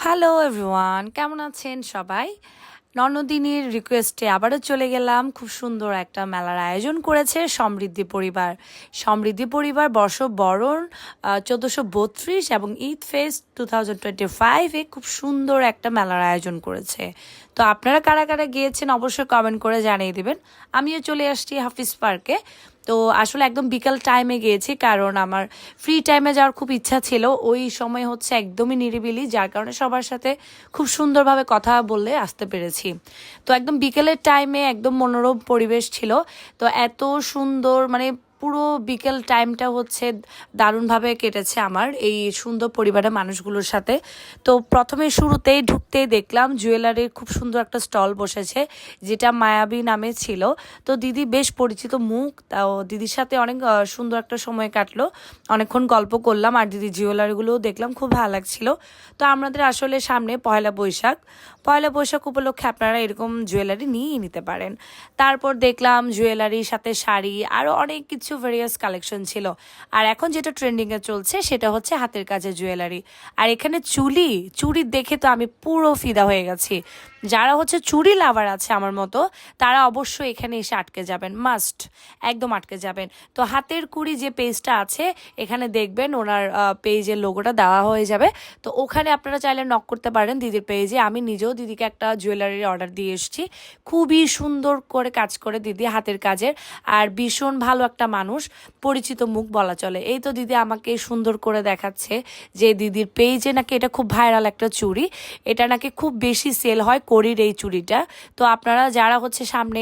Hello everyone, কেমন আছেন সবাই? নন্দিনীর রিকোয়েস্টে আবারও চলে গেলাম। খুব সুন্দর একটা মেলার আয়োজন করেছে সমৃদ্ধি পরিবার। সমৃদ্ধি পরিবার বর্ষবরণ 1432 এবং ঈদ ফেস্ট 2025-এ খুব সুন্দর একটা মেলার আয়োজন করেছে। তো আপনারা কারা কারা গিয়েছেন অবশ্যই কমেন্ট করে জানিয়ে দিবেন। আমিও চলে আসছি হাফিজ পার্কে। তো আসলে একদম বিকাল টাইমে গিয়েছি, কারণ আমার ফ্রি টাইমে যাওয়ার খুব ইচ্ছা ছিল। ওই সময় হচ্ছে একদমই নিরিবিলি, যার কারণে সবার সাথে খুব সুন্দরভাবে কথা বললে আসতে পেরেছি। তো একদম বিকেলের টাইমে একদম মনোরম পরিবেশ ছিল। তো এত সুন্দর, মানে পুরো বিকেল টাইমটা হচ্ছে দারুণভাবে কেটেছে আমার এই সুন্দর পরিবারের মানুষগুলোর সাথে। তো প্রথমে শুরুতেই ঢুকতেই দেখলাম জুয়েলারির খুব সুন্দর একটা স্টল বসেছে, যেটা মায়াবী নামে ছিল। তো দিদি বেশ পরিচিত মুখ, তাও দিদির সাথে অনেক সুন্দর একটা সময় কাটলো, অনেকক্ষণ গল্প করলাম। আর দিদি জুয়েলারিগুলোও দেখলাম, খুব ভালো লাগছিল। তো আমাদের আসলে সামনে পয়লা বৈশাখ উপলক্ষে আপনারা এরকম জুয়েলারি নিয়েই নিতে পারেন। তারপর দেখলাম জুয়েলারির সাথে শাড়ি, আরও অনেক কিছু ভেরিয়াস কালেকশন ছিল। আর এখন যেটা ট্রেন্ডিংয়ে চলছে সেটা হচ্ছে হাতের কাজের জুয়েলারি। আর এখানে চুড়ি দেখে তো আমি পুরো ফিদা হয়ে গেছি। যারা হচ্ছে চুড়ি লাভার আছে আমার মতো, তারা অবশ্যই এখানে এসে আটকে যাবেন, মাস্ট একদম আটকে যাবেন। তো হাতের কুড়ি যে পেজটা আছে, এখানে দেখবেন ওনার পেজের লোগোটা দেওয়া হয়ে যাবে। তো ওখানে আপনারা চাইলে নক করতে পারেন দিদির পেজে। আমি নিজেও দিদিকে একটা জুয়েলারির অর্ডার দিয়ে এসেছি। খুবই সুন্দর করে কাজ করে দিদি, হাতের কাজের। আর ভীষণ ভালো একটা মানুষ, পরিচিত মুখ বলা চলে। এই তো দিদি আমাকে সুন্দর করে দেখাচ্ছে যে দিদির পেজে নাকি এটা খুব ভাইরাল একটা চুড়ি, এটা নাকি খুব বেশি সেল হয় করির এই চুড়িটা। তো আপনারা যারা হচ্ছে সামনে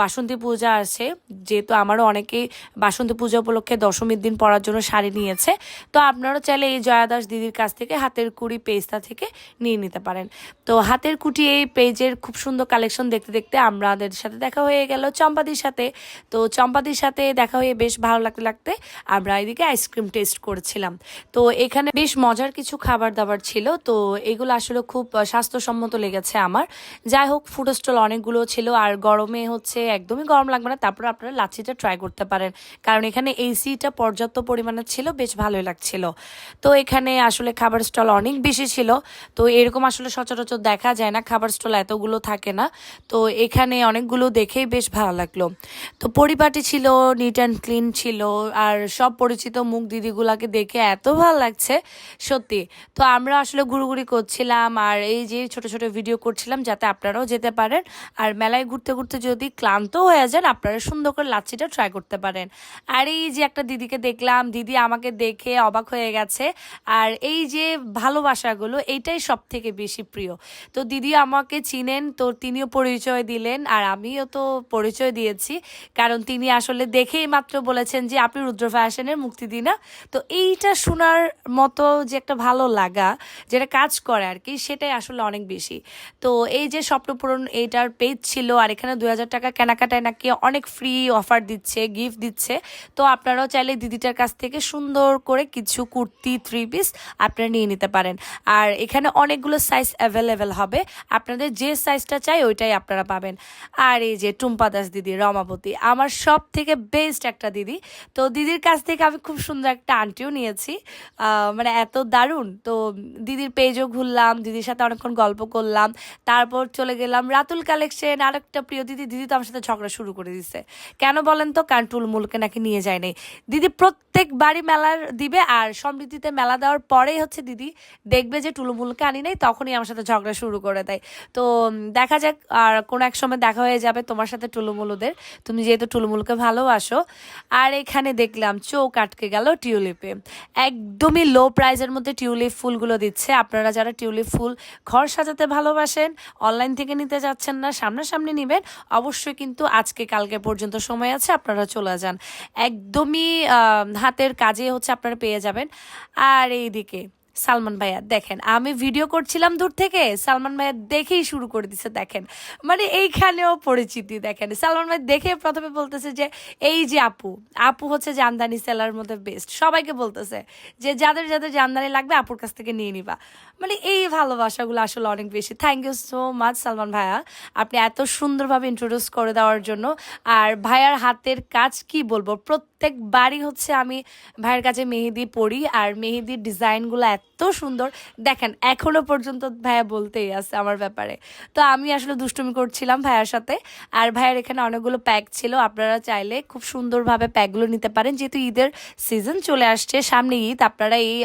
বাসন্তী পূজা আছে, যেহেতু আমারও অনেকেই বাসন্তী পূজা উপলক্ষে দশমীর দিন পরার জন্য শাড়ি নিয়েছে, তো আপনারা চাইলে এই জয়া দাস দিদির কাছ থেকে হাতের কুড়ি পেজটা থেকে নিয়ে নিতে পারেন। তো হাতের কুটি এই পেজের খুব সুন্দর কালেকশন দেখতে দেখতে আমাদের সাথে দেখা হয়ে গেল চম্পাদির সাথে। তো চম্পাদির সাথে দেখা হয়ে বেশ ভালো লাগতে আমরা এদিকে আইসক্রিম টেস্ট করেছিলাম। তো এখানে বেশ মজার কিছু খাবার দাবার ছিল। তো এগুলো আসলে খুব স্বাস্থ্যসম্মত লেগেছে আমার। যাই হোক, ফুড স্টল অনেকগুলো ছিল। আর গরমে হচ্ছে একদমই গরম লাগবে না। তারপরে আপনারা লাচ্ছিটা ট্রাই করতে পারেন, কারণ এখানে এসিটা পর্যাপ্ত পরিমাণে ছিল, বেশ ভালোই লাগছিল। তো এখানে আসলে খাবার স্টল অনেক বেশি ছিল। তো এরকম আসলে সচরাচর দেখা যায় না, খাবার স্টল এতগুলো থাকে না। তো এখানে অনেকগুলো দেখেই বেশ ভালো লাগলো। তো পরিপাটি ছিল, নিট অ্যান্ড ক্লিন ছিল। আর সব পরিচিত মুখ দিদিগুলাকে দেখে এত ভালো লাগছে সত্যি। তো আমরা আসলে ঘুরঘুরি করছিলাম আর এই যে ছোট ছোট ভিডিও করছিলাম, যাতে আপনারাও যেতে পারেন। আর মেলায় ঘুরতে ঘুরতে যদি ক্লান্ত হয়ে যান, আপনারা সুন্দর করে লাচ্ছিটা ট্রাই করতে পারেন। আর এই যে একটা দিদিকে দেখলাম, দিদি আমাকে দেখে অবাক হয়ে গেছে। আর এই যে ভালোবাসাগুলো, এইটাই সব থেকে বেশি প্রিয়। তো দিদি আমাকে চিনেন, তো তিনিও পরিচয় দিলেন আর আমিও তো পরিচয় দিয়েছি, কারণ তিনি আসলে দেখেই মাত্র বলেছেন যে আপনি রুদ্র ফ্যাশনের মুক্তি না। তো এইটা শোনার মতো যে একটা ভালো লাগা, যেটা কাজ করে আর কি, সেটাই আসলে অনেক বেশি। তো এই যে স্বপ্নপূরণ এইটার পেজ ছিল, আর এখানে 2000 টাকা কেনাকাটায় নাকি অনেক ফ্রি অফার দিচ্ছে, গিফট দিচ্ছে। তো আপনারাও চাইলে দিদিটার কাছ থেকে সুন্দর করে কিছু কুর্তি 3 পিস আপনারা নিয়ে নিতে পারেন। আর এখানে অনেকগুলো সাইজ অ্যাভেলেবেল হবে, আপনাদের যে সাইজটা চাই ওইটাই আপনারা পাবেন। আর এই যে টুম্পা দাস দিদি, রমাবতী, আমার সব থেকে বেস্ট একটা দিদি। তো দিদির কাছ থেকে আমি খুব সুন্দর একটা আন্টিও নিয়েছি, মানে এত দারুণ। তো দিদির পেজও ঘুরলাম, দিদির সাথে অনেকক্ষণ গল্প করলাম। তারপর চলে গেলাম রাতুল কালেকশন, আরেকটা প্রিয় দিদি। দিদি তো আমার সাথে ঝগড়া শুরু করে দিচ্ছে, কেন বলেন তো? কারণ টুলমুলকে নাকি নিয়ে যায় নাই। দিদি প্রত্যেকবারই মেলার দিবে, আর সমৃদ্ধিতে মেলা দেওয়ার পরেই হচ্ছে দিদি দেখবে যে টুলুমুলকে আনি নাই, তখনই আমার সাথে ঝগড়া শুরু করে দেয়। তো দেখা যাক, আর কোনো এক সময় দেখা হয়ে যাবে তোমার সাথে টুলুমুলুদের, তুমি যেহেতু টুলুমুলুকে ভালোবাসো। আর এখানে দেখলাম চোখ আটকে গেল টিউলিপে। একদমই লো প্রাইজের মধ্যে টিউলিপ ফুলগুলো দিচ্ছে। আপনারা যারা টিউলিপ ফুল ঘর সাজাতে ভালোবাসেন, অনলাইন থেকে নিতে যাচ্ছেন না, সামনাসামনি নেবেন, অবশ্যই কিন্তু আজকে কালকে পর্যন্ত সময় আছে, আপনারা চলে যান। একদমই হাতের কাজে হচ্ছে আপনারা পেয়ে যাবেন। আর এইদিকে সালমান ভাইয়া দেখেন, আমি ভিডিও করছিলাম দূর থেকে, সালমান ভাইয়া দেখেই শুরু করে দিছে। দেখেন মানে এইখানেও পরিচিতি দেখেন। সালমান ভাই দেখে প্রথমে বলতেছে যে এই যে আপু, আপু হচ্ছে জামদানি সেলার মধ্যে বেস্ট, সবাইকে বলতেছে যে যাদের যাদের জামদানি লাগবে আপুর কাছ থেকে নিয়ে নিবা। মানে এই ভালোবাসাগুলো আসলে অনেক বেশি। Thank you so much Salman ভাইয়া, আপনি এত সুন্দরভাবে ইন্ট্রোডিউস করে দেওয়ার জন্য। আর ভাইয়ার হাতের কাজ কি বলবো, প্রত্যেকবারই হচ্ছে আমি ভাইয়ের কাছে মেহেদি পরি, আর মেহেদির ডিজাইনগুলো এত এত সুন্দর দেখেন এখনো পর্যন্ত ভাইয়া বলতেই আছে আমার ব্যাপারে। তো আমি আসলে দুষ্টুমি করছিলাম ভাইয়ার সাথে। আর ভাইয়ার এখানে অনেকগুলো প্যাক ছিল, আপনারা চাইলে খুব সুন্দরভাবে প্যাকগুলো নিতে পারেন, যেহেতু ঈদের সিজন চলে আসছে, সামনে ঈদ, আপনারা এই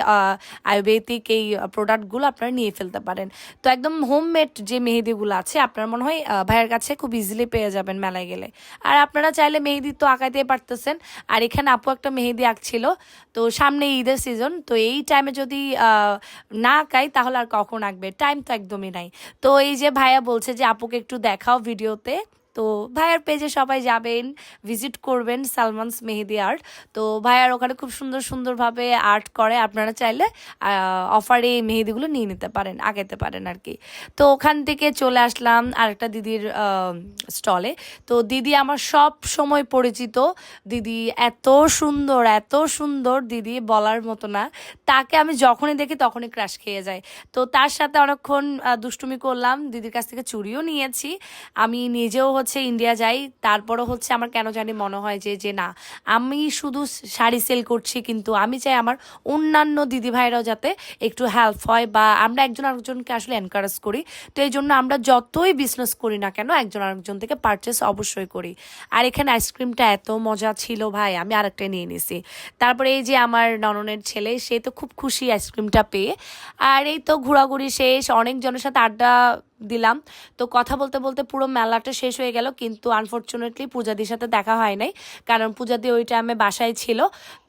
আয়ুর্বেদিক এই প্রোডাক্টগুলো আপনারা নিয়ে ফেলতে পারেন। তো একদম হোমমেড যে মেহেদিগুলো আছে আপনার মনে হয় ভাইয়ের কাছে খুব ইজিলি পেয়ে যাবেন মেলায় গেলে। আর আপনারা চাইলে মেহেদি তো আঁকাইতেই পারতেছেন। আর এখানে আপু একটা মেহেদি আঁকছিল, তো সামনে ঈদের সিজন, তো এই টাইমে যদি না আঁকাই তাহলে আর কখন আঁকবে, টাইম তো একদমই নাই। তো এই যে ভাইয়া বলছে যে আপুকে একটু দেখাও ভিডিওতে। তো ভাইয়ার পেজে সবাই যাবেন, ভিজিট করবেন সালমানস মেহেদি আর্ট। তো ভাইয়ার ওখানে খুব সুন্দর সুন্দরভাবে আর্ট করে, আপনারা চাইলে অফারে এই মেহেদিগুলো নিয়ে নিতে পারেন, আগাইতে পারেন আর কি। তো ওখান থেকে চলে আসলাম আরেকটা দিদির স্টলে। তো দিদি আমার সব সময় পরিচিত দিদি, এত সুন্দর দিদি বলার মতো না। তাকে আমি যখনই দেখি তখনই ক্রাশ খেয়ে যায়। তো তার সাথে অনেকক্ষণ দুষ্টুমি করলাম, দিদির কাছ থেকে চুড়িও নিয়েছি। আমি নিজেও হচ্ছে ইন্ডিয়া যাই, তারপরও হচ্ছে আমার কেন জানি মনে হয় যে না, আমি শুধু শাড়ি সেল করছি, কিন্তু আমি চাই আমার অন্যান্য দিদি ভাইরাও যাতে একটু হেল্প হয়, বা আমরা একজন আরেকজনকে আসলে এনকারেজ করি। তো এই জন্য আমরা যতই বিজনেস করি না কেন একজন আরেকজন থেকে পারচেস অবশ্যই করি। আর এখানে আইসক্রিমটা এত মজা ছিল ভাই, আমি আরেকটা নিয়ে নিছি। তারপরে এই যে আমার নননের ছেলে, সে তো খুব খুশি আইসক্রিমটা পেয়ে। আর এই তো ঘোরাঘুরি শেষ, অনেকজনের সাথে আড্ডা দিলাম। তো কথা বলতে বলতে পুরো মেলাটা শেষ হয়ে গেল, কিন্তু আনফর্চুনেটলি পূজাদির সাথে দেখা হয় নাই, কারণ পূজাদি ওই টাইমে বাসায় ছিল।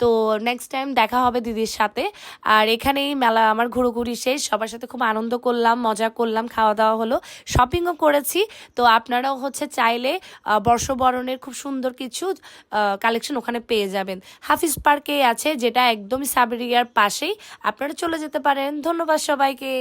তো নেক্সট টাইম দেখা হবে দিদির সাথে। আর এখানেই মেলা আমার ঘুরোঘুরি শেষ, সবার সাথে খুব আনন্দ করলাম, মজা করলাম, খাওয়া দাওয়া হলো, শপিংও করেছি। তো আপনারাও হচ্ছে চাইলে বর্ষবরণের খুব সুন্দর কিছু কালেকশন ওখানে পেয়ে যাবেন। হাফিজ পার্কে আছে, যেটা একদমই সাবেরিয়ার পাশেই, আপনারা চলে যেতে পারেন। ধন্যবাদ সবাইকে।